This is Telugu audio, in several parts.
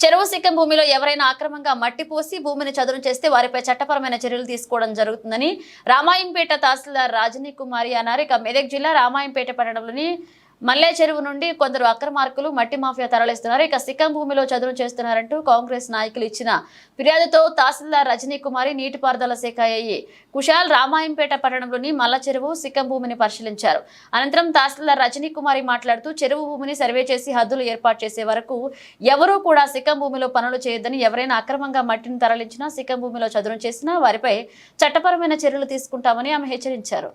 చెరువు సిక్కం భూమిలో ఎవరైనా అక్రమంగా మట్టి పోసి భూమిని చదును చేస్తే వారిపై చట్టపరమైన చర్యలు తీసుకోవడం జరుగుతుందని రామాయంపేట తహసీల్దార్ రాజనీ కుమారి అన్నారు. ఇక మెదక్ జిల్లా రామాయంపేట పట్టణంలోని మల్లె చెరువు నుండి కొందరు అక్రమార్కులు మట్టి మాఫియా తరలిస్తున్నారు. ఇక సిక్కం భూమిలో చదును చేస్తున్నారంటూ కాంగ్రెస్ నాయకులు ఇచ్చిన ఫిర్యాదుతో తహసీల్దార్ రజనీ కుమారి నీటిపారుదల శాఖ ఏఈ కుశాల్ రామాయంపేట పట్టణంలోని మల్ల చెరువు సిక్కం భూమిని పరిశీలించారు. అనంతరం తహసీల్దార్ రజనీ కుమారి మాట్లాడుతూ చెరువు భూమిని సర్వే చేసి హద్దులు ఏర్పాటు చేసే వరకు ఎవరూ కూడా సిక్కం భూమిలో పనులు చేయొద్దని, ఎవరైనా అక్రమంగా మట్టిని తరలించినా సిక్కం భూమిలో చదును చేసినా వారిపై చట్టపరమైన చర్యలు తీసుకుంటామని ఆమె హెచ్చరించారు.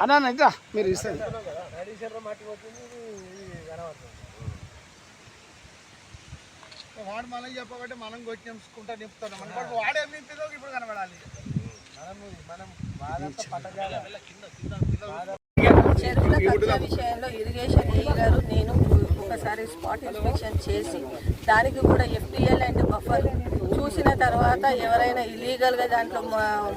అన్నా ఇద్దా మీరు ఇస్తారు వాడు మనం చెప్పబట్టి మనం కొట్టించుకుంటా నింపుతాం. మన వాడే నింపిదో ఇప్పుడు కనబడాలి. చెరువుల కబ్జా విషయంలో ఇరిగేషన్ ఏ గారు నేను ఒకసారి స్పాట్ ఇన్స్పెక్షన్ చేసి దానికి కూడా ఎఫ్టీఎల్ అండ్ బఫర్ చూసిన తర్వాత ఎవరైనా ఇల్లీగల్గా దాంట్లో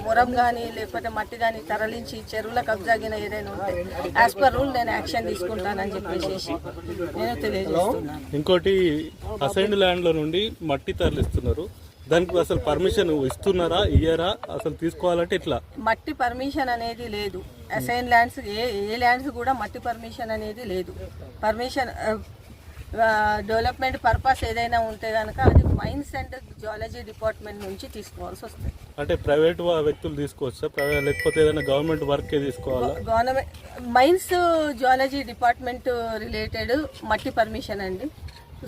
మురం కానీ లేకపోతే మట్టి కానీ తరలించి చెరువుల కబ్జాగిన ఏదైనా ఉంటే యాజ్ పర్ రూల్ నేను యాక్షన్ తీసుకుంటానని చెప్పేసి నేను తెలియజేస్తున్నాను. ఇంకోటి అసైన్డ్ ల్యాండ్ల నుండి మట్టి తరలిస్తున్నారు, దానికి అసలు పర్మిషన్ ఇస్తున్నారా ఇయ్యరా, అసలు తీసుకోవాలంటే ఇట్లా మట్టి పర్మిషన్ అనేది లేదు. అసైన్ ల్యాండ్స్ ఏ ల్యాండ్స్ కూడా మట్టి పర్మిషన్ అనేది లేదు. పర్మిషన్ డెవలప్మెంట్ పర్పస్ ఏదైనా ఉంటే కనుక అది మైన్స్ అండ్ జియాలజీ డిపార్ట్మెంట్ నుంచి తీసుకోవాల్సి వస్తుంది. అంటే ప్రైవేట్ వ్యక్తులు తీసుకోవచ్చా, లేకపోతే ఏదైనా గవర్నమెంట్ వర్కే తీసుకోవాలా? Government mines geology department related మట్టి పర్మిషన్ అండి.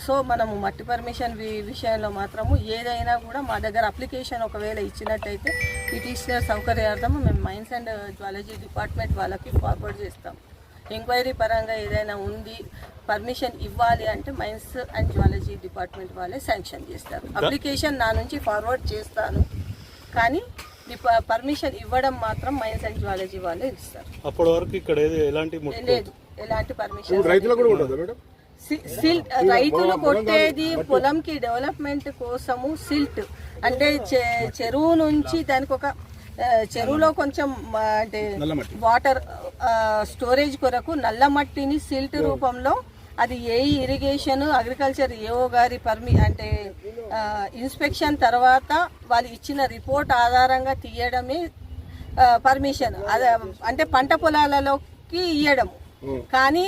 సో మనము మట్టి పర్మిషన్ విషయంలో మాత్రము ఏదైనా కూడా మా దగ్గర అప్లికేషన్ ఒకవేళ ఇచ్చినట్టయితే పిటిషనర్ సౌకర్యార్థం మేము మైన్స్ అండ్ జియాలజీ డిపార్ట్మెంట్ వాళ్ళకి ఫార్వర్డ్ చేస్తాం. ఎంక్వైరీ పరంగా ఏదైనా ఉంది పర్మిషన్ ఇవ్వాలి అంటే మైన్స్ అండ్ జియాలజీ డిపార్ట్మెంట్ వాళ్ళే శాంక్షన్ చేస్తారు. అప్లికేషన్ నా నుంచి ఫార్వర్డ్ చేస్తాను, కానీ పర్మిషన్ ఇవ్వడం మాత్రం మైన్స్ అండ్ జియాలజీ వాళ్ళే ఇస్తారు. అప్పటి వరకు ఇక్కడ లేదు, ఎలాంటి పర్మిషన్. సిల్ట్ రైతులు కొట్టేది పొలంకి డెవలప్మెంట్ కోసము సిల్ట్ అంటే చెరువు నుంచి దానికి ఒక చెరువులో కొంచెం అంటే వాటర్ స్టోరేజ్ కొరకు నల్ల మట్టిని సిల్ట్ రూపంలో అది ఇరిగేషన్ అగ్రికల్చర్ ఏఓ గారి అంటే ఇన్స్పెక్షన్ తర్వాత వాళ్ళు ఇచ్చిన రిపోర్ట్ ఆధారంగా తీయడమే పర్మిషన్. అంటే పంట పొలాలలోకి ఇయ్యడం, కానీ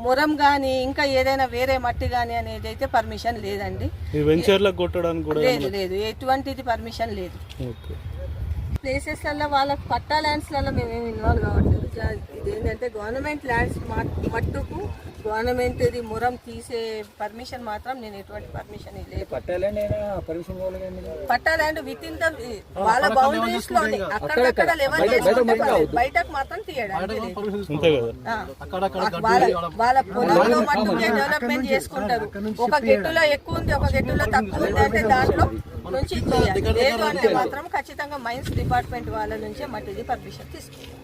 మురం కానీ ఇంకా ఏదైనా వేరే మట్టి కానీ అనేది అయితే పర్మిషన్ లేదండి. లేదు, ఎటువంటిది పర్మిషన్ లేదు. ప్లేసెస్లలో వాళ్ళ పట్టా ల్యాండ్స్లలో మేమేమి ఇన్వాల్వ్ కావట్లేదు. ఇదేంటంటే గవర్నమెంట్ ల్యాండ్స్ మట్టుకు గవర్నమెంట్ ఇది మురం తీసే పర్మిషన్ మాత్రం నేను ఎటువంటి పర్మిషన్ లేదు. పట్టా ల్యాండ్ విత్ ఇన్ ద వాళ్ళ బౌండరీస్ లోనే అక్కడక్కడ లెవెల్ చేసుకుంటే బయటకు మాత్రం తీయడానికి వాళ్ళ పొలంలో మట్టుకే డెవలప్మెంట్ చేసుకుంటారు. ఒక గెట్టులో ఎక్కువ ఉంది, ఒక గెట్టులో తక్కువ ఉంది అంటే దాంట్లో నుంచి లేదు అంటే మాత్రం ఖచ్చితంగా మైన్స్ డిపార్ట్మెంట్ వాళ్ళ నుంచే మట్టిది పర్మిషన్ తీసుకుంటారు.